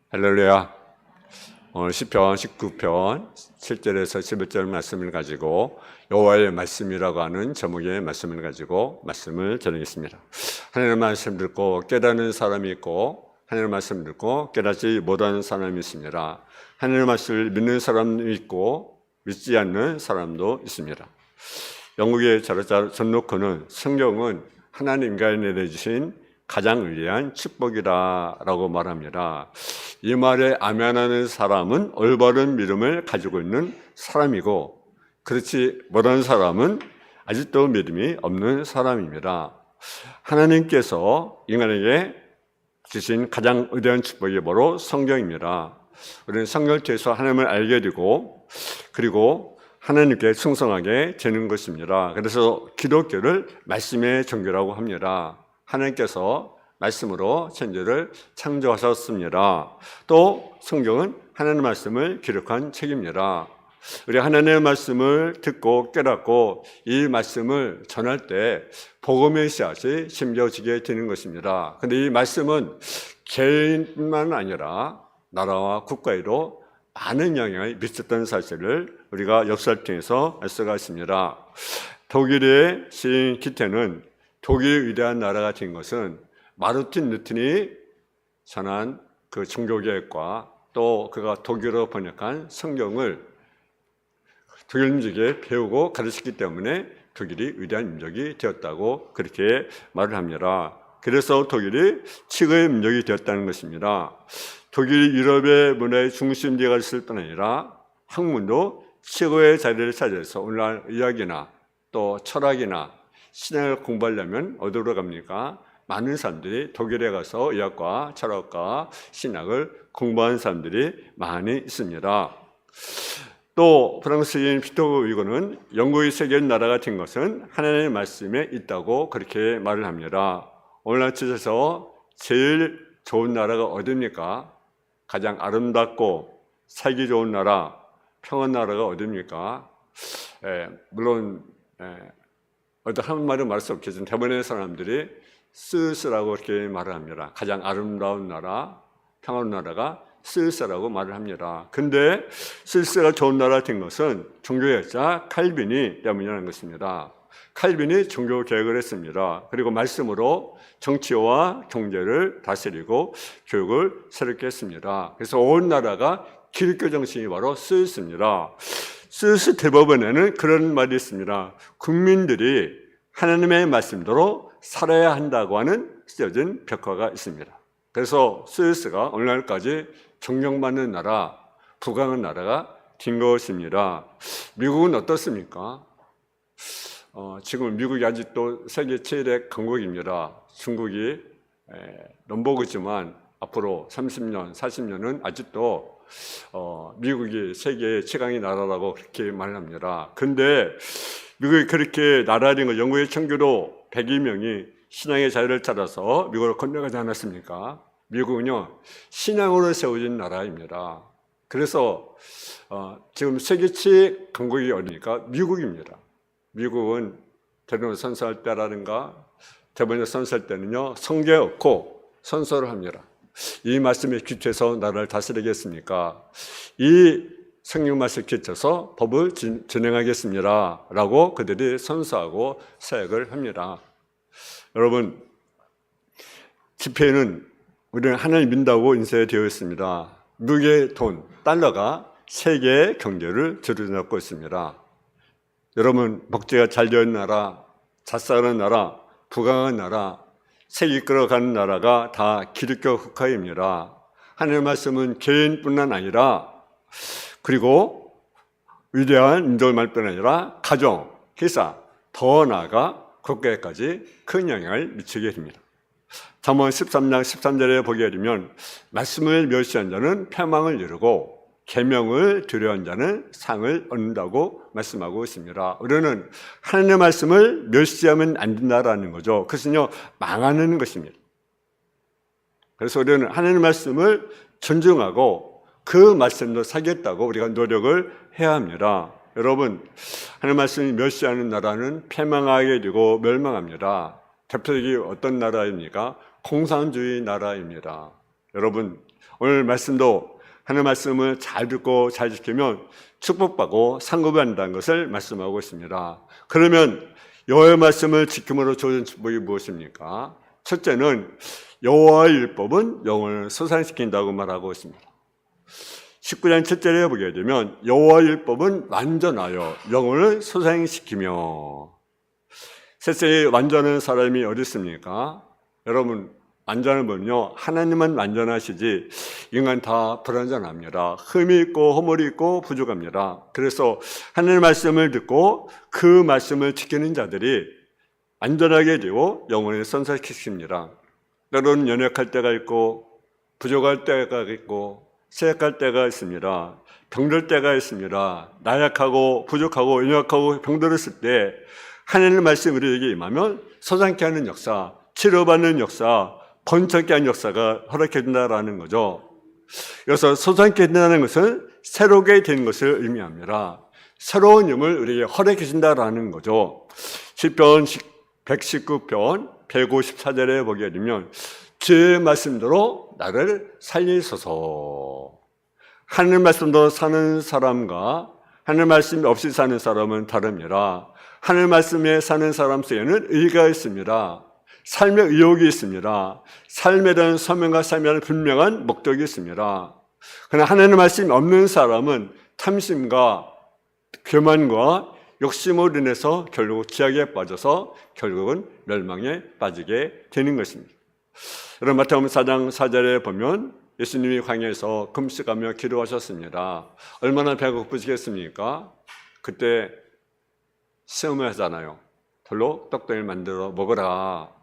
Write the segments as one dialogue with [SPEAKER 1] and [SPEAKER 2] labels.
[SPEAKER 1] 할렐루야. 오늘 시편 19편 7절에서 11절 말씀을 가지고 여호와의 말씀이라고 하는 제목의 말씀을 가지고 말씀을 전하겠습니다. 하나님의 말씀 듣고 깨닫는 사람이 있고 하나님의 말씀 듣고 깨닫지 못하는 사람이 있습니다. 하나님의 말씀을 믿는 사람도 있고 믿지 않는 사람도 있습니다. 영국의 자라자 존 로커는 성경은 하나님 인간에 내려주신 가장 위대한 축복이라고 말합니다. 이 말에 아멘하는 사람은 올바른 믿음을 가지고 있는 사람이고, 그렇지 못한 사람은 아직도 믿음이 없는 사람입니다. 하나님께서 인간에게 주신 가장 위대한 축복이 바로 성경입니다. 우리는 성경을 통해서 하나님을 알게 되고, 그리고 하나님께 충성하게 되는 것입니다. 그래서 기독교를 말씀의 종교라고 합니다. 하나님께서 말씀으로 천지를 창조하셨습니다. 또 성경은 하나님의 말씀을 기록한 책입니다. 우리 하나님의 말씀을 듣고 깨닫고 이 말씀을 전할 때 복음의 씨앗이 심겨지게 되는 것입니다. 그런데 이 말씀은 개인뿐만 아니라 나라와 국가에도 많은 영향을 미쳤던 사실을 우리가 역사를 통해서 알 수가 있습니다. 독일의 시인 기테는 독일이 위대한 나라가 된 것은 마르틴 루틴이 전한 그 종교개혁과 또 그가 독일어로 번역한 성경을 독일 민족에 배우고 가르쳤기 때문에 독일이 위대한 민족이 되었다고 그렇게 말을 합니다. 그래서 독일이 최고의 민족이 되었다는 것입니다. 독일이 유럽의 문화의 중심지가 있을 뿐 아니라 학문도 최고의 자리를 차지해서 오늘날 의학이나 또 철학이나 신학을 공부하려면 어디로 갑니까? 많은 사람들이 독일에 가서 의학과 철학과 신학을 공부하는 사람들이 많이 있습니다. 또 프랑스인 피터 위고는 영국이 세계 나라가 된 것은 하나님의 말씀에 있다고 그렇게 말을 합니다. 오늘날 지에서 제일 좋은 나라가 어디입니까? 가장 아름답고 살기 좋은 나라, 평안 나라가 어디입니까? 물론 어떤 한 말은 말할 수 없겠지만 대부분의 사람들이 스위스라고 이렇게 말을 합니다. 가장 아름다운 나라, 평화로운 나라가 스위스라고 말을 합니다. 근데 스위스가 좋은 나라가 된 것은 종교개혁자 칼빈이 때문이라는 것입니다. 칼빈이 종교개혁을 했습니다. 그리고 말씀으로 정치와 경제를 다스리고 교육을 새롭게 했습니다. 그래서 온 나라가 기독교 정신이 바로 스위스입니다. 스위스 대법원에는 그런 말이 있습니다. 국민들이 하나님의 말씀대로 살아야 한다고 하는 쓰여진 벽화가 있습니다. 그래서 스위스가 오늘날까지 존경받는 나라, 부강한 나라가 된 것입니다. 미국은 어떻습니까? 지금 미국이 아직도 세계 최대 강국입니다. 중국이 넘버그지만 앞으로 30년, 40년은 아직도 미국이 세계 최강의 나라라고 그렇게 말합니다. 근데 미국이 그렇게 나라인 거 영국의 청교도 100여 명이 신앙의 자유를 찾아서 미국으로 건너가지 않았습니까? 미국은요, 신앙으로 세워진 나라입니다. 그래서 지금 세계 최 강국이 어디니까? 미국입니다. 미국은 대통령 선서할 때라든가 대법원 선서할 때는요, 성계 없고 선서를 합니다. 이 말씀에 기초해서 나라를 다스리겠습니까? 이 성경 말씀에 기초해서 법을 진행하겠습니다 라고 그들이 선서하고 사역을 합니다. 여러분, 지폐는 우리는 하나님 믿는다고 인쇄되어 있습니다. 미국의 돈, 달러가 세계의 경제를 주도해놓고 있습니다. 여러분, 복지가 잘 되어 있는 나라, 잣사는 나라, 부강한 나라, 세계 이끌어가는 나라가 다 기독교 국가입니다. 하나님의 말씀은 개인뿐만 아니라 그리고 위대한 인도말 뿐 아니라 가정, 회사, 더 나아가 국가에까지 큰 영향을 미치게 됩니다. 잠언 13장 13절에 보게 되면 말씀을 멸시한 자는 패망을 이루고 계명을 두려워한 자는 상을 얻는다고 말씀하고 있습니다. 우리는 하나님의 말씀을 멸시하면 안 된다라는 거죠. 그것은요, 망하는 것입니다. 그래서 우리는 하나님의 말씀을 존중하고 그 말씀도 살겠다고 우리가 노력을 해야 합니다. 여러분, 하나님의 말씀이 멸시하는 나라는 패망하게 되고 멸망합니다. 대표적인 어떤 나라입니까? 공산주의 나라입니다. 여러분, 오늘 말씀도 하나님 말씀을 잘 듣고 잘 지키면 축복받고 상급받는다는 것을 말씀하고 있습니다. 그러면 여호와의 말씀을 지킴으로 주어진 축복이 무엇입니까? 첫째는 여호와의 율법은 영혼을 소상시킨다고 말하고 있습니다. 19장 7절에 보게 되면 여호와의 율법은 완전하여 영혼을 소상시키며, 세상에 완전한 사람이 어디 있습니까? 여러분, 완전을 보면요, 하나님은 완전하시지 인간 다 불완전합니다. 흠이 있고 허물이 있고 부족합니다. 그래서 하나님의 말씀을 듣고 그 말씀을 지키는 자들이 완전하게 되고 영혼을 선사시킵니다. 때로는 연약할 때가 있고 부족할 때가 있고 쇠약할 때가 있습니다. 병들 때가 있습니다. 나약하고 부족하고 연약하고 병들었을 때 하나님의 말씀이 우리에게 임하면 소상케 하는 역사, 치료받는 역사, 번쩍게 하는 역사가 허락해 준다라는 거죠. 그래서 소상케 된다는 것은 새롭게 된 것을 의미합니다. 새로운 힘을 우리에게 허락해 준다라는 거죠. 시편 119편 154절에 보게 되면 주의 말씀대로 나를 살리소서. 하나님 말씀대로 사는 사람과 하나님 말씀 없이 사는 사람은 다릅니다. 하나님 말씀에 사는 사람 속에는 의가 있습니다. 삶의 의욕이 있습니다. 삶에 대한 소명과 삶에 대한 분명한 목적이 있습니다. 그러나 하나님의 말씀이 없는 사람은 탐심과 교만과 욕심으로 인해서 결국 지약에 빠져서 결국은 멸망에 빠지게 되는 것입니다. 여러분, 마태복음 4장 4절에 보면 예수님이 광야에서 금식하며 기도하셨습니다. 얼마나 배가 고프시겠습니까? 그때 시험을 하잖아요. 돌로 떡덩이를 만들어 먹어라.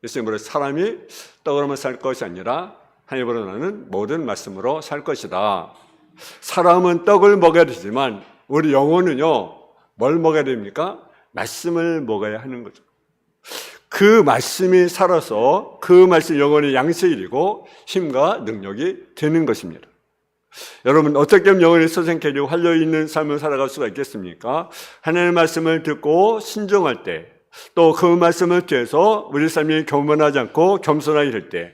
[SPEAKER 1] 예수님으로 사람이 떡으로만 살 것이 아니라 하나님으로 나는 모든 말씀으로 살 것이다. 사람은 떡을 먹어야 되지만 우리 영혼은요, 뭘 먹어야 됩니까? 말씀을 먹어야 하는 거죠. 그 말씀이 살아서 그 말씀 영혼의 양식이 되고 힘과 능력이 되는 것입니다. 여러분, 어떻게 하면 영혼이 소생케 되고 활려있는 삶을 살아갈 수가 있겠습니까? 하나님의 말씀을 듣고 신중할 때, 또 그 말씀을 통해서 우리 삶이 교만하지 않고 겸손하게 될 때,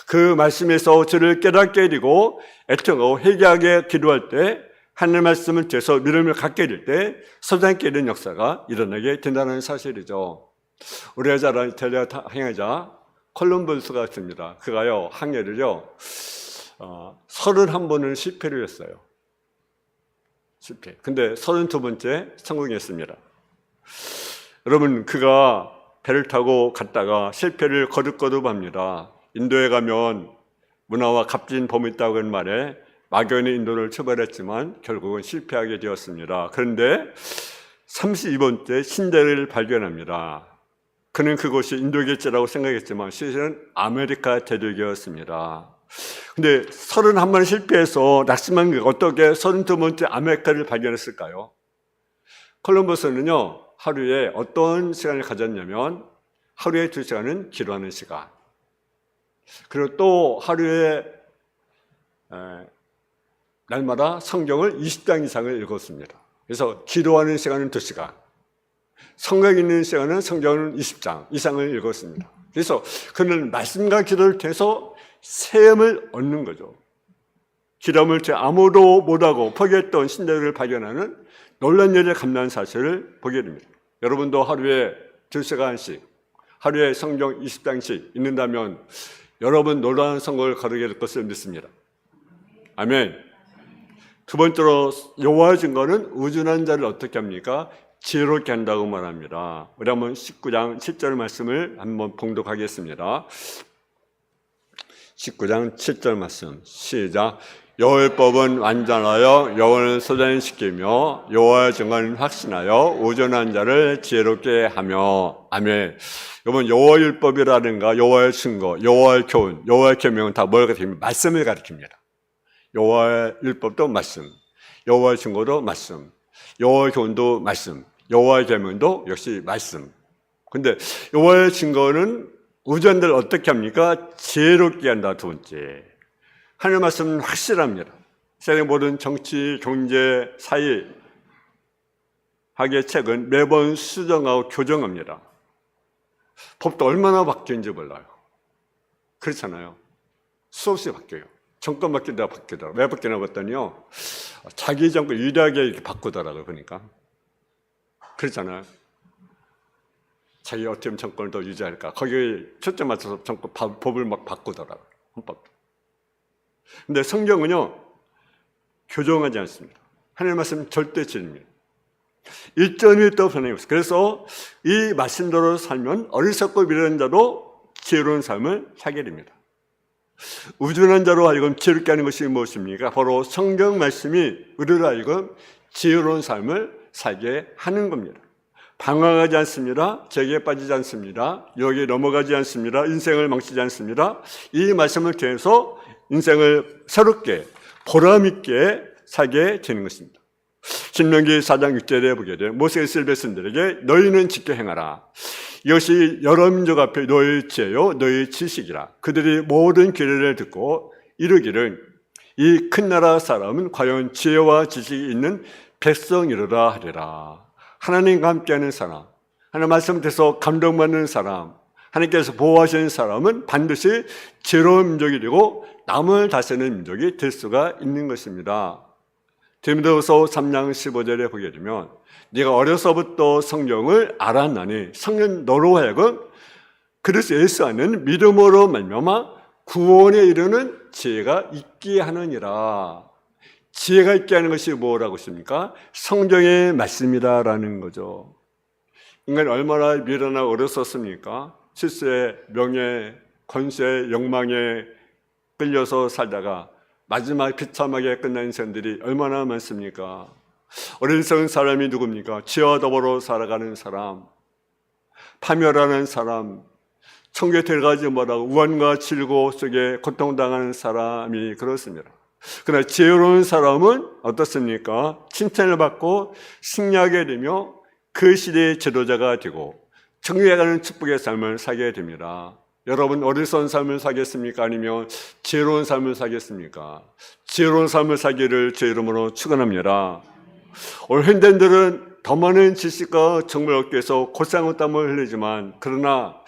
[SPEAKER 1] 그 말씀에서 저를 깨닫게 되고 애통하고 회개하게 기도할 때, 하나님의 말씀을 통해서 믿음을 갖게 될 때 소생케 되는 역사가 일어나게 된다는 사실이죠. 우리가 잘 아는 이탈리아 항해자 콜럼버스가 있습니다. 그가요, 항해를요 31번을 실패를 했어요. 실패. 근데 32번째 성공했습니다. 여러분, 그가 배를 타고 갔다가 실패를 거듭거듭합니다. 인도에 가면 문화와 값진 봄이 있다고 하는 말에 막연히 인도를 출발했지만 결국은 실패하게 되었습니다. 그런데 32번째 신대를 발견합니다. 그는 그곳이 인도겠지라고 생각했지만 실제는 아메리카 대륙이었습니다. 근데 31번 실패해서 낙심한 그가 어떻게 32번째 아메리카를 발견했을까요? 콜럼버스는요, 하루에 어떤 시간을 가졌냐면 하루에 2시간은 기도하는 시간, 그리고 또 하루에 날마다 성경을 20장 이상을 읽었습니다. 그래서 기도하는 시간은 2시간, 성경 읽는 시간은 성경을 20장 이상을 읽었습니다. 그래서 그는 말씀과 기도를 통해서 세움을 얻는 거죠. 기도함을 통해 아무도 못하고 포기했던 신대를 발견하는 놀란 일에 감난 사실을 보게 됩니다. 여러분도 하루에 2시간씩, 하루에 성경 20장씩 읽는다면 여러분 놀라운 성공을 거두게 될 것을 믿습니다. 아멘. 두 번째로 여호와의 증거는 우준한 자를 어떻게 합니까? 지혜롭게 한다고 말합니다. 우리 한번 19장 7절 말씀을 한번 봉독하겠습니다. 19장 7절 말씀 시작. 여호와의 법은 완전하여 영혼을 소장시키며 여호와의 증거는 확신하여 우준한 자를 지혜롭게 하며. 아멘. 여러분, 여호와의 율법이라든가 여호와의 증거, 여호와의 교훈, 여호와의 계명은 다 뭘 가르칩니까? 말씀을 가르칩니다. 여호와의 율법도 말씀, 여호와의 증거도 말씀, 여호와의 교훈도 말씀, 여호와의 계명도 역시 말씀. 근데 여호와의 증거는 우전들 어떻게 합니까? 지혜롭게 한다. 두 번째, 하나님의 말씀은 확실합니다. 세상 모든 정치, 경제, 사회, 학의 책은 매번 수정하고 교정합니다. 법도 얼마나 바뀌는지 몰라요. 그렇잖아요. 수없이 바뀌어요. 정권 바뀌다 왜 바뀌나 봤더니요, 자기 정권 유리하게 이렇게 바꾸더라고요. 보니까 그렇잖아요. 자기 어떻게 하면 정권을 더 유지할까, 거기에 초점 맞춰서 정권 법을 막 바꾸더라고요. 헌법. 근데 성경은요, 교정하지 않습니다. 하나님의 말씀 절대 진리입니다. 1.1도 변함이 없어요. 그래서 이 말씀대로 살면 어리석고 미련한 자도 지혜로운 삶을 살게 됩니다. 우둔한 자로 하여금 지혜롭게 하는 것이 무엇입니까? 바로 성경 말씀이 우리를 하여금 지혜로운 삶을 살게 하는 겁니다. 방황하지 않습니다. 죄에 빠지지 않습니다. 여기에 넘어가지 않습니다. 인생을 망치지 않습니다. 이 말씀을 통해서 인생을 새롭게 보람있게 살게 되는 것입니다. 신명기 4장 6절에 보게 되면 모세가 이스라엘 백성들에게 너희는 지켜 행하라. 이것이 여러 민족 앞에 너희 지혜요 너희 지식이라. 그들이 모든 규례를 듣고 이르기를 이 큰 나라 사람은 과연 지혜와 지식이 있는 백성이로다 하리라. 하나님과 함께하는 사람, 하나님 말씀에서 감동받는 사람, 하나님께서 보호하시는 사람은 반드시 지혜로운 민족이 되고 남을 다스리는 민족이 될 수가 있는 것입니다. 디모데후서 3장 15절에 보게 되면 네가 어려서부터 성경을 알았나니 성령 너로 하여금 그리스도 예수 안에는 믿음으로 말미암아 구원에 이르는 지혜가 있게 하느니라. 지혜가 있게 하는 것이 뭐라고 하십니까? 성경의 말씀이다라는 거죠. 인간이 얼마나 미련하고 어렸었습니까? 실세, 명예, 권세, 욕망에 끌려서 살다가 마지막 비참하게 끝난 인생들이 얼마나 많습니까? 어리석은 사람이 누굽니까? 지혜와 더불어 살아가는 사람, 파멸하는 사람, 천국에 들어가지 못하고 우환과 질고 속에 고통당하는 사람이 그렇습니다. 그러나 지혜로운 사람은 어떻습니까? 칭찬을 받고 승리하게 되며 그 시대의 지도자가 되고 천국에 가는 축복의 삶을 살게 됩니다. 여러분 어리석은 삶을 살겠습니까? 아니면 지혜로운 삶을 살겠습니까? 지혜로운 삶을 살기를 제 이름으로 축원합니다. 오늘 현대인들은 더 많은 지식과 정보를 얻기 위해서 고상한 땀을 흘리지만 그러나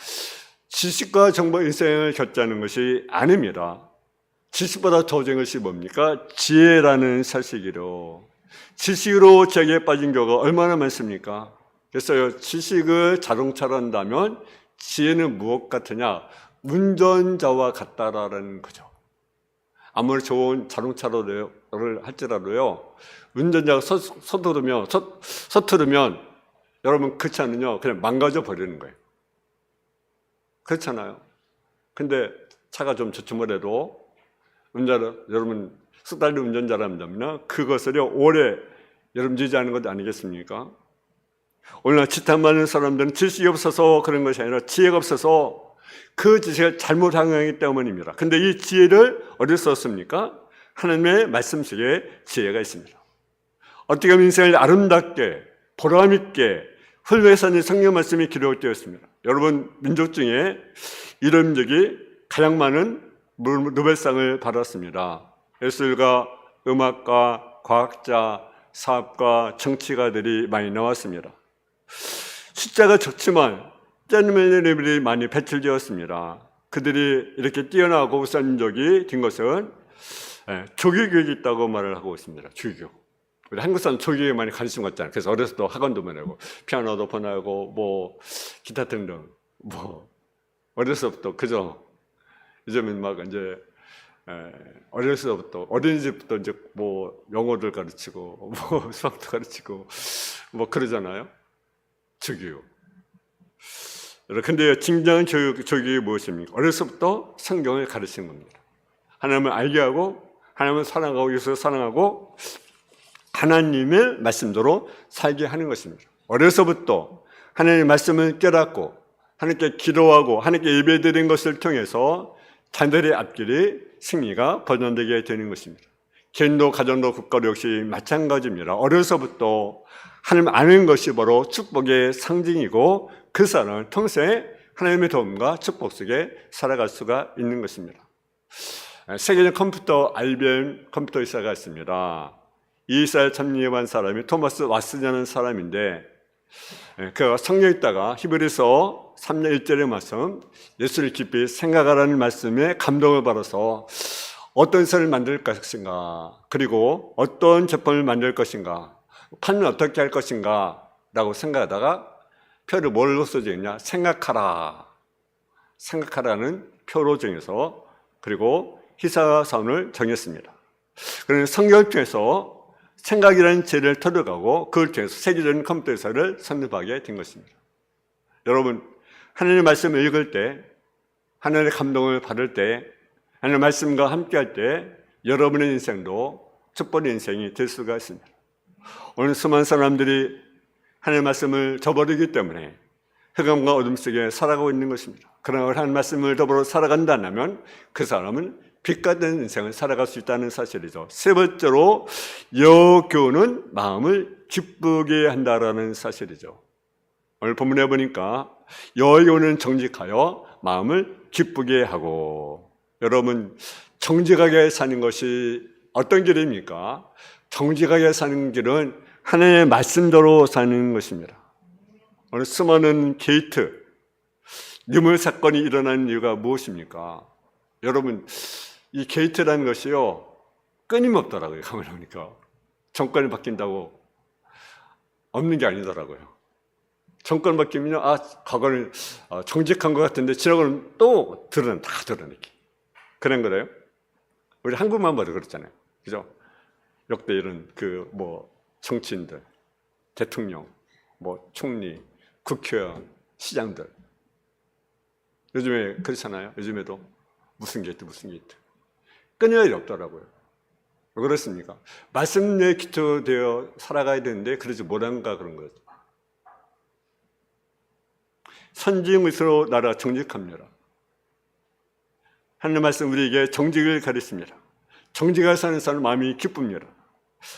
[SPEAKER 1] 지식과 정보 인생을 겪자는 것이 아닙니다. 지식보다 더 좋은 것이 뭡니까? 지혜라는 사실이로. 지식으로 죄에 빠진 경우가 얼마나 많습니까? 그래서 지식을 자동차로 한다면 지혜는 무엇 같으냐? 운전자와 같다라는 거죠. 아무리 좋은 자동차를 할지라도요, 운전자가 서투르면 여러분 그 차는요 그냥 망가져 버리는 거예요. 그렇잖아요. 근데 차가 좀 주춤을 여러분 쑥달리 운전자라면 그것을요 오래 여러분 유지하는 것 아니겠습니까? 오늘날 지탄 많은 사람들은 지식이 없어서 그런 것이 아니라 지혜가 없어서 그 지식을 잘못 활용하기 때문입니다. 근데 이 지혜를 어디서 썼습니까? 하나님의 말씀 속에 지혜가 있습니다. 어떻게 하면 인생을 아름답게 보람있게 훌륭하게 사는 성경 말씀이 기록되어 있습니다. 여러분 민족 중에 이런 민족이 가장 많은 노벨상을 받았습니다. 예술가, 음악가, 과학자, 사업가, 정치가들이 많이 나왔습니다. 숫자가 적지만 짠멜레들이 많이 배출되었습니다. 그들이 이렇게 뛰어나고 우수한 민족이 된 것은 조기교육이 있다고 말을 하고 있습니다. 조기교육. 우리 한국 사람 조기교육에 많이 관심 갖잖아요. 그래서 어렸을 때 학원도 보내고 피아노도 보내고 뭐 기타 등등 어렸을 때부터 그죠? 요즘은 막 이제 어렸을 때부터 어린이집부터 이제 뭐 영어를 가르치고 뭐 수학도 가르치고 뭐 그러잖아요. 조기교육. 근데 진정한 조기교육이 무엇입니까? 어렸을 때부터 성경을 가르치는 겁니다. 하나님을 알게 하고 하나님을 사랑하고 예수를 사랑하고 하나님의 말씀대로 살게 하는 것입니다. 어려서부터 하나님의 말씀을 깨닫고 하나님께 기도하고 하나님께 예배드린 것을 통해서 자녀들의 앞길이 승리가 번영되게 되는 것입니다. 개인도 가정도 국가도 역시 마찬가지입니다. 어려서부터 하나님 아는 것이 바로 축복의 상징이고 그 사람은 평생 하나님의 도움과 축복 속에 살아갈 수가 있는 것입니다. 세계적 컴퓨터 IBM 컴퓨터 회사가 있습니다. 이 회사에 참여한 사람이 토마스 왓슨이라는 사람인데 그 성경에 있다가 히브리서 3장 1절의 말씀, 예수를 깊이 생각하라는 말씀에 감동을 받아서 어떤 선을 만들 것인가, 그리고 어떤 제품을 만들 것인가, 판은 어떻게 할 것인가 라고 생각하다가 표를 뭘로 써져 있냐? 생각하라. 생각하라는 표로 정해서, 그리고 희사선을 정했습니다. 그러면 성경을 통해서 생각이라는 죄를 털어가고 그걸 통해서 세계적인 컴퓨터 회사를 설립하게 된 것입니다. 여러분, 하나님의 말씀을 읽을 때, 하나님의 감동을 받을 때, 하나님의 말씀과 함께할 때 여러분의 인생도 축복의 인생이 될 수가 있습니다. 오늘 수많은 사람들이 하나님의 말씀을 저버리기 때문에 흑암과 어둠 속에 살아가고 있는 것입니다. 그러나 하나님의 말씀을 더불어 살아간다면 그 사람은 빛과 된 인생을 살아갈 수 있다는 사실이죠. 세 번째로 여교는 마음을 기쁘게 한다라는 사실이죠. 오늘 본문에 보니까 여교는 정직하여 마음을 기쁘게 하고, 여러분 정직하게 사는 것이 어떤 길입니까? 정직하게 사는 길은 하나님의 말씀대로 사는 것입니다. 오늘 수많은 게이트, 뇌물 사건이 일어나는 이유가 무엇입니까? 여러분, 이 게이트라는 것이요, 끊임없더라고요. 가만히 보니까 정권이 바뀐다고 없는 게 아니더라고요. 정권 바뀌면 과거는 정직한 것 같은데 지나고는 또 다 드러내기. 그런 거래요. 우리 한국만 봐도 그렇잖아요. 그죠? 역대 이런 정치인들, 대통령, 총리, 국회의원, 시장들. 요즘에 그렇잖아요. 요즘에도 무슨 게이트. 끊임이 없더라고요. 왜 그렇습니까? 말씀에 기초되어 살아가야 되는데 그러지 못한가 그런 거죠. 선지음으로 나라 정직합니다. 하나님의 말씀 우리에게 정직을 가르칩니다. 정직하게 사는 사람은 마음이 기쁩니다.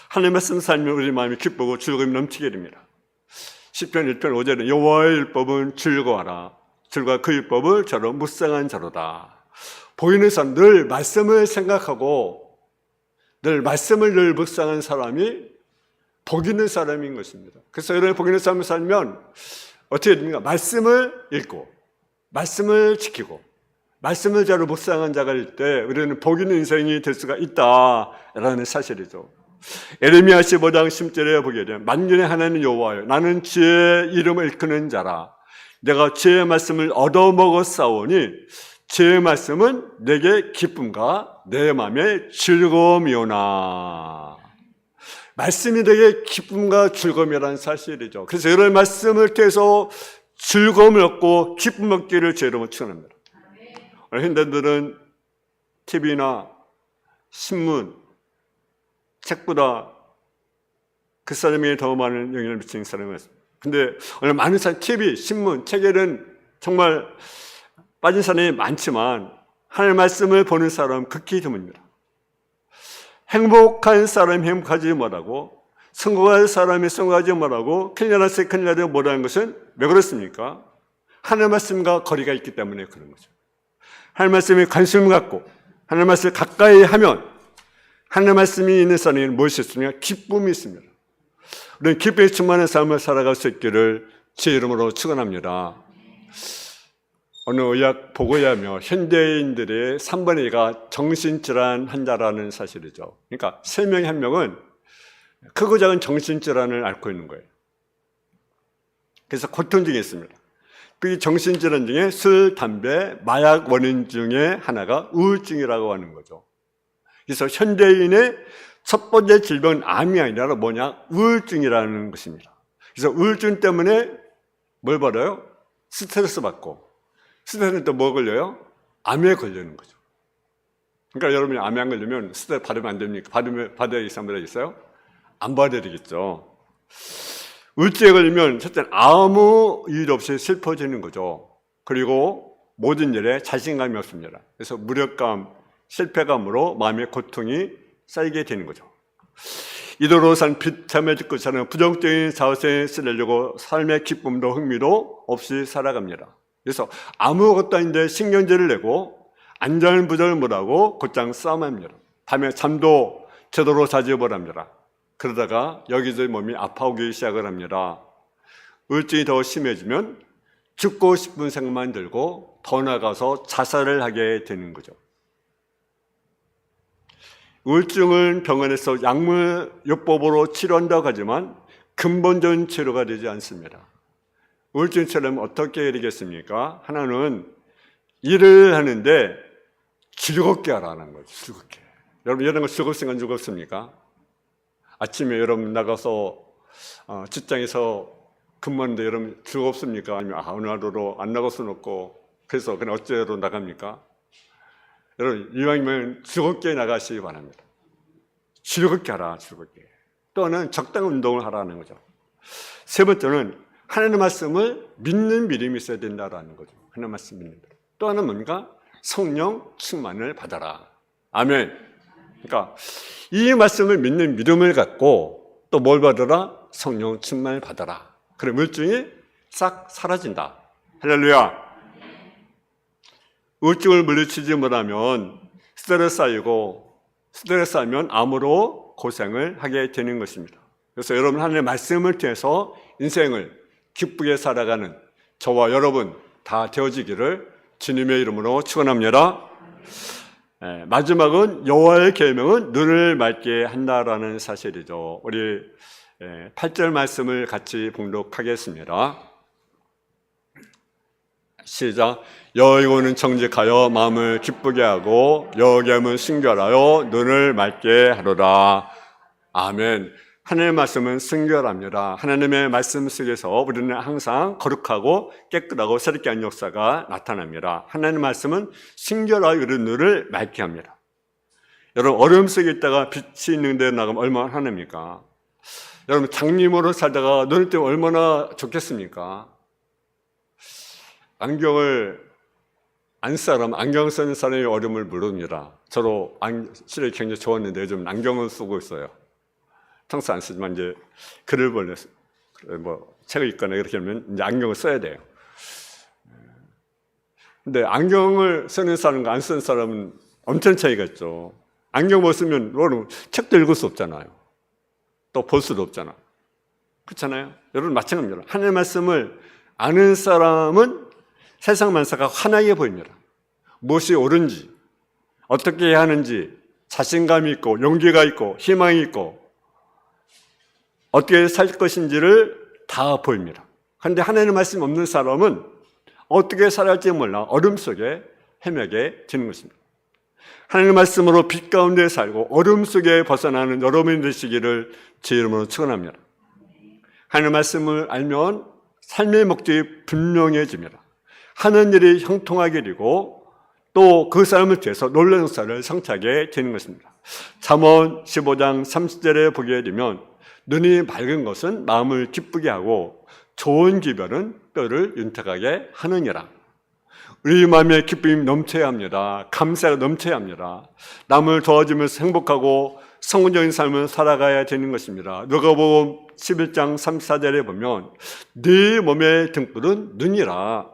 [SPEAKER 1] 하나님의 말씀 살면 우리 마음이 기쁘고 즐거움이 넘치게 됩니다. 시편 1편 5절에 여호와의 율법은 즐거워하라. 즐거워 그 율법을 저로 묵상한 자로다. 보이는 사람, 늘 말씀을 생각하고 늘 말씀을 늘 묵상한 사람이 복 있는 사람인 것입니다. 그래서 여러분이 복 있는 삶을 살면 어떻게 됩니까? 말씀을 읽고 말씀을 지키고 말씀을 자로 묵상한 자가 될 때 우리는 복 있는 인생이 될 수가 있다라는 사실이죠. 에레미야 15장 10절에 보게 되면 만군의 하나님 여호와여, 나는 주의 이름을 일컫는 자라. 내가 주의 말씀을 얻어먹었사오니 주의 말씀은 내게 기쁨과 내 마음에 즐거움이오나. 말씀이 되게 기쁨과 즐거움이라는 사실이죠. 그래서 여러분 말씀을 통해서 즐거움을 얻고 기쁨 얻기를 제 이름으로 축원합니다. 현대들은 TV나 신문, 책보다 그 사람에게 더 많은 영향을 미치는 사람이 있습니다. 근데 오늘 많은 사람, TV, 신문, 책에는 정말 빠진 사람이 많지만 하나님의 말씀을 보는 사람은 극히 드뭅니다. 행복한 사람이 행복하지 못하고 성공할 사람이 성공하지 못하고 큰일 났을 때 큰일 나지 못하는 것은 왜 그렇습니까? 하나님의 말씀과 거리가 있기 때문에 그런 거죠. 하나님의 말씀에 관심을 갖고 하나님의 말씀을 가까이 하면 하나님의 말씀이 있는 사람에게는 무엇이 있습니까? 기쁨이 있습니다. 우리는 기쁨에 충만한 삶을 살아갈 수 있기를 제 이름으로 축원합니다. 어느 의학 보고에 하면 현대인들의 3분의 2가 정신질환 환자라는 사실이죠. 그러니까 3명에 1명은 크고 작은 정신질환을 앓고 있는 거예요. 그래서 고통증이 있습니다. 그 정신질환 중에 술, 담배, 마약 원인 중에 하나가 우울증이라고 하는 거죠. 그래서 현대인의 첫 번째 질병은 암이 아니라 뭐냐? 우울증이라는 것입니다. 그래서 우울증 때문에 뭘 받아요? 스트레스 받고, 스트레스는 또 뭐 걸려요? 암에 걸리는 거죠. 그러니까 여러분이 암에 안 걸리면 스트레스 받으면 안 됩니까? 받아야 있어요? 안 받아야 되겠죠. 우울증에 걸리면 첫째는 아무 이유 없이 슬퍼지는 거죠. 그리고 모든 일에 자신감이 없습니다. 그래서 무력감, 실패감으로 마음의 고통이 쌓이게 되는 거죠. 이도로 산 비참해 죽고 사는 부정적인 자아성에 쓰려고 삶의 기쁨도 흥미도 없이 살아갑니다. 그래서 아무것도 아닌데 신경질을 내고 안절부절 못하고 곧장 싸움합니다. 밤에 잠도 제대로 자지 못합니다. 그러다가 여기저기 몸이 아파오기 시작을 합니다. 우울증이 더 심해지면 죽고 싶은 생각만 들고 더 나아가서 자살을 하게 되는 거죠. 우울증은 병원에서 약물요법으로 치료한다고 하지만 근본적인 치료가 되지 않습니다. 우울증 치료는 어떻게 되겠습니까? 하나는 일을 하는데 즐겁게 하라는 거죠. 즐겁게. 여러분 이런 거 즐겁습니까? 안 즐겁습니까? 아침에 여러분 나가서 직장에서 근무하는데 여러분 즐겁습니까? 아니면 오늘 하루로 안 나갈 수는 없고 그래서 그냥 어째로 나갑니까? 여러분 이왕이면 즐겁게 나가시기 바랍니다. 즐겁게 하라. 즐겁게. 또 하나는 적당한 운동을 하라는 거죠. 세 번째는 하나님의 말씀을 믿는 믿음이 있어야 된다라는 거죠. 하나님의 말씀 믿는 믿음. 또 하나는 뭔가 성령 충만을 받아라. 아멘. 그러니까 이 말씀을 믿는 믿음을 갖고 또 뭘 받아라? 성령 충만을 받아라. 그럼 우울증이 싹 사라진다. 할렐루야. 우울증을 물리치지 못하면 스트레스 쌓이고 스트레스 쌓이면 암으로 고생을 하게 되는 것입니다. 그래서 여러분 하나님의 말씀을 통해서 인생을 기쁘게 살아가는 저와 여러분 다 되어지기를 주님의 이름으로 축원합니다. 마지막은 여호와의 계명은 눈을 맑게 한다라는 사실이죠. 우리 8절 말씀을 같이 봉독하겠습니다. 시작. 여호와는 정직하여 마음을 기쁘게 하고 여호와의 계명은 순결하여 눈을 맑게 하노라. 아멘. 하나님의 말씀은 순결합니다. 하나님의 말씀 속에서 우리는 항상 거룩하고 깨끗하고 새롭게 하는 역사가 나타납니다. 하나님의 말씀은 순결하여 우리 눈을 맑게 합니다. 여러분 어려움 속에 있다가 빛이 있는 데 나가면 얼마나 하나입니까? 여러분 장님으로 살다가 눈을 뜨면 얼마나 좋겠습니까? 안경을 안 쓰면 안경 쓰는 사람이 어려움을 모릅니다. 저도 실력이 굉장히 좋았는데 요즘 안경을 쓰고 있어요. 평소 안 쓰지만 이제 글을 보내서 뭐 책을 읽거나 이렇게 하면 이제 안경을 써야 돼요. 근데 안경을 쓰는 사람과 안 쓰는 사람은 엄청 차이가 있죠. 안경 못 쓰면 책도 읽을 수 없잖아요. 또 볼 수도 없잖아. 그렇잖아요. 여러분 마찬가지입니다. 하나님의 말씀을 아는 사람은 세상 만사가 환하게 보입니다. 무엇이 옳은지, 어떻게 해야 하는지 자신감이 있고 용기가 있고 희망이 있고 어떻게 살 것인지를 다 보입니다. 그런데 하나님의 말씀 없는 사람은 어떻게 살아야 할지 몰라 어둠 속에 헤매게 되는 것입니다. 하나님의 말씀으로 빛 가운데 살고 어둠 속에 벗어나는 여러분이 되시기를 제 이름으로 축원합니다. 하나님의 말씀을 알면 삶의 목적이 분명해집니다. 하는 일이 형통하게 되고 또 그 사람을 통해서 놀라운 역사를 성취하게 되는 것입니다. 잠언 15장 30절에 보게 되면 눈이 맑은 것은 마음을 기쁘게 하고 좋은 기별은 뼈를 윤택하게 하느니라. 우리 마음에 기쁨이 넘쳐야 합니다. 감사가 넘쳐야 합니다. 남을 도와주면서 행복하고 성공적인 삶을 살아가야 되는 것입니다. 누가복음 11장 34절에 보면 네 몸의 등불은 눈이라.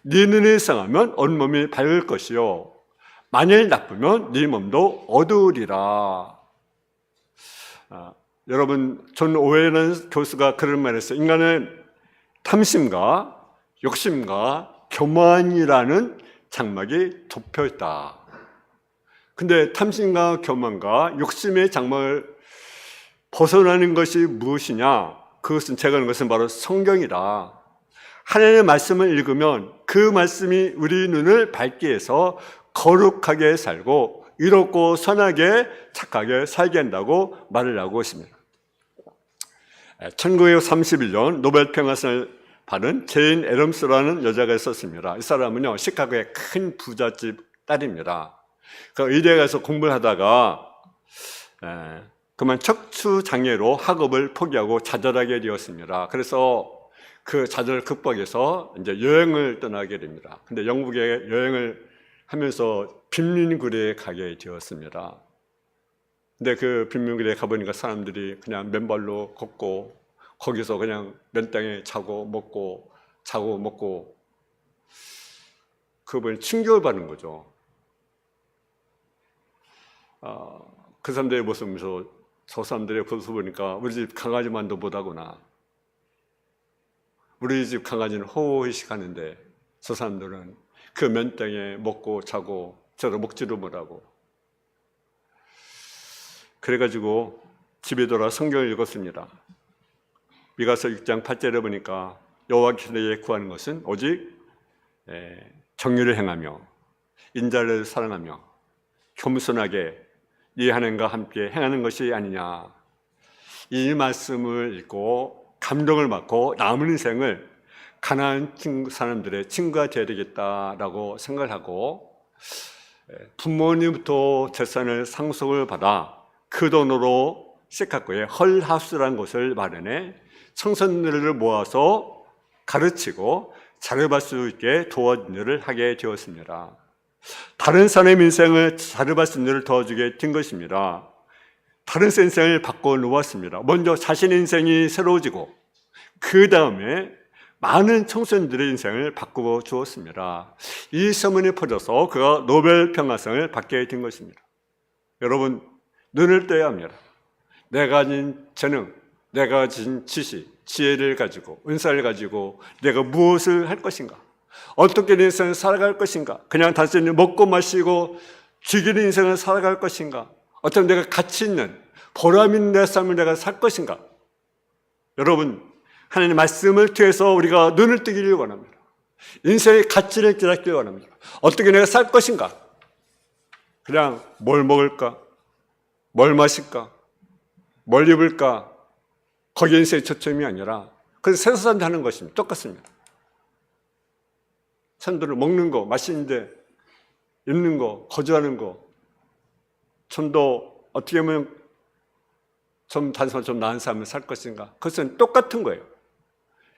[SPEAKER 1] 네 눈이 상하면 온 몸이 밝을 것이요 만일 나쁘면 네 몸도 어두우리라. 여러분 존 오웰이라는 교수가 그런 말을 했어요. 인간은 탐심과 욕심과 교만이라는 장막이 덮여있다. 근데 탐심과 교만과 욕심의 장막을 벗어나는 것이 무엇이냐? 그것은 제가 하는 것은 바로 성경이다. 하나님의 말씀을 읽으면 그 말씀이 우리 눈을 밝게 해서 거룩하게 살고 이롭고 선하게 착하게 살게 한다고 말을 하고 있습니다. 1931년 노벨 평화상을 받은 제인 애덤스라는 여자가 있었습니다. 이 사람은요 시카고의 큰 부잣집 딸입니다. 그 의대에 가서 공부를 하다가 그만 척추 장애로 학업을 포기하고 좌절하게 되었습니다. 그래서 그 좌절을 극복해서 이제 여행을 떠나게 됩니다. 근데 영국에 여행을 하면서 빈민굴에 가게 되었습니다. 근데 그 빈민굴에 가보니까 사람들이 그냥 맨발로 걷고 거기서 그냥 맨땅에 자고 먹고 그분이 충격을 받는 거죠. 그 사람들의 모습을 보면서 저 사람들의 모습을 보니까 우리 집 강아지만도 못하구나. 우리 집 강아지는 호호이식 하는데 저 사람들은 그 맨땅에 먹고 자고 저도 먹지도 못하고. 그래가지고 집에 돌아 성경을 읽었습니다. 미가서 6장 8절에 보니까 여호와께서 구하는 것은 오직 정의를 행하며 인자를 사랑하며 겸손하게 네 하나님과 함께 행하는 것이 아니냐. 이 말씀을 읽고 감동을 받고 남은 인생을 가나안 사람들의 친구가 되어야 되겠다라고 생각을 하고 부모님부터 재산을 상속을 받아 그 돈으로 시카고에 헐하우스라는 곳을 마련해 청소년들을 모아서 가르치고 자료받을 수 있게 도와준 일을 하게 되었습니다. 다른 사람의 인생을 자료받을 수 있는 일을 도와주게 된 것입니다. 다른 인생을 바꿔놓았습니다. 먼저 자신의 인생이 새로워지고 그 다음에 많은 청소년들의 인생을 바꾸어 주었습니다. 이 소문이 퍼져서 그가 노벨 평화상을 받게 된 것입니다. 여러분, 눈을 떼야 합니다. 내가 가진 재능, 내가 가진 지식, 지혜를 가지고 은사를 가지고 내가 무엇을 할 것인가? 어떻게 인생을 살아갈 것인가? 그냥 단순히 먹고 마시고 즐기는 인생을 살아갈 것인가? 어떤 내가 가치 있는 보람 있는 내 삶을 내가 살 것인가? 여러분, 하나님의 말씀을 통해서 우리가 눈을 뜨기를 원합니다. 인생의 가치를 깨닫기를 원합니다. 어떻게 내가 살 것인가? 그냥 뭘 먹을까? 뭘 마실까? 뭘 입을까? 거기에 인생의 초점이 아니라 그래서 세상사람들 하는 것입니다. 똑같습니다. 사람들은 먹는 거, 마시는데 입는 거, 거주하는 거 좀 더 어떻게 보면 좀 단순한 좀 나은 삶을 살 것인가? 그것은 똑같은 거예요.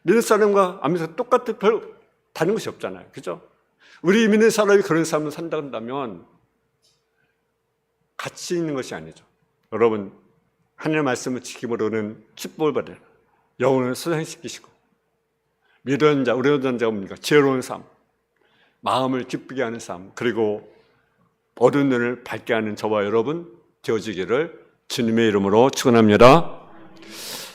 [SPEAKER 1] 믿는 사람과 안 믿는 사람 똑같은 별 다른 것이 없잖아요. 그죠? 우리 믿는 사람이 그런 삶을 산다면 가치 있는 것이 아니죠. 여러분, 하나님의 말씀을 지킴으로는 축복을 받아요. 영혼을 소생시키시고 믿은 자, 우리 얻은 자가 뭡니까? 지혜로운 삶, 마음을 기쁘게 하는 삶, 그리고 어두운 눈을 밝게 하는 저와 여러분 되어지기를 주님의 이름으로 축원합니다.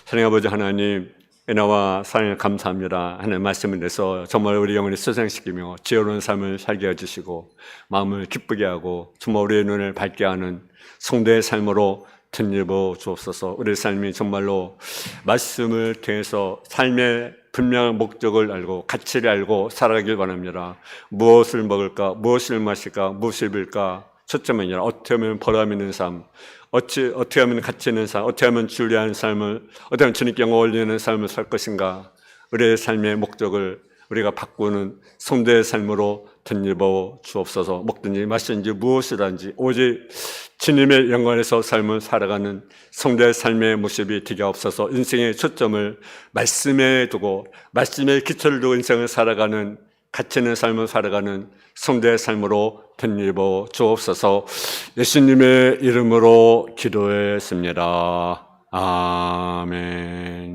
[SPEAKER 1] 하나님 아버지 하나님, 은혜와 사랑을 감사합니다. 하나님의 말씀을 내서 정말 우리 영혼을 소생시키며 지혜로운 삶을 살게 해주시고 마음을 기쁘게 하고 정말 우리의 눈을 밝게 하는 성도의 삶으로 덧입어 주옵소서. 우리의 삶이 정말로 말씀을 통해서 삶의 분명한 목적을 알고 가치를 알고 살아가길 원합니다. 무엇을 먹을까? 무엇을 마실까? 무엇을 입을까? 초점이 아니라 어떻게 하면 보람 있는 삶, 어떻게 하면 가치 있는 삶, 어떻게 하면 주리한 삶을, 어떻게 하면 주님께 어울리는 삶을 살 것인가? 우리의 삶의 목적을 우리가 바꾸는 성도의 삶으로 덧입어 주옵소서. 먹든지 마시든지 무엇을 하든지 오직 주님의 영광에서 삶을 살아가는 성도의 삶의 모습이 되게 없어서 인생의 초점을 말씀에 두고 말씀의 기초를 두고 인생을 살아가는 가치 있는 삶을 살아가는 성도의 삶으로 덧입어 주옵소서. 예수님의 이름으로 기도했습니다. 아멘.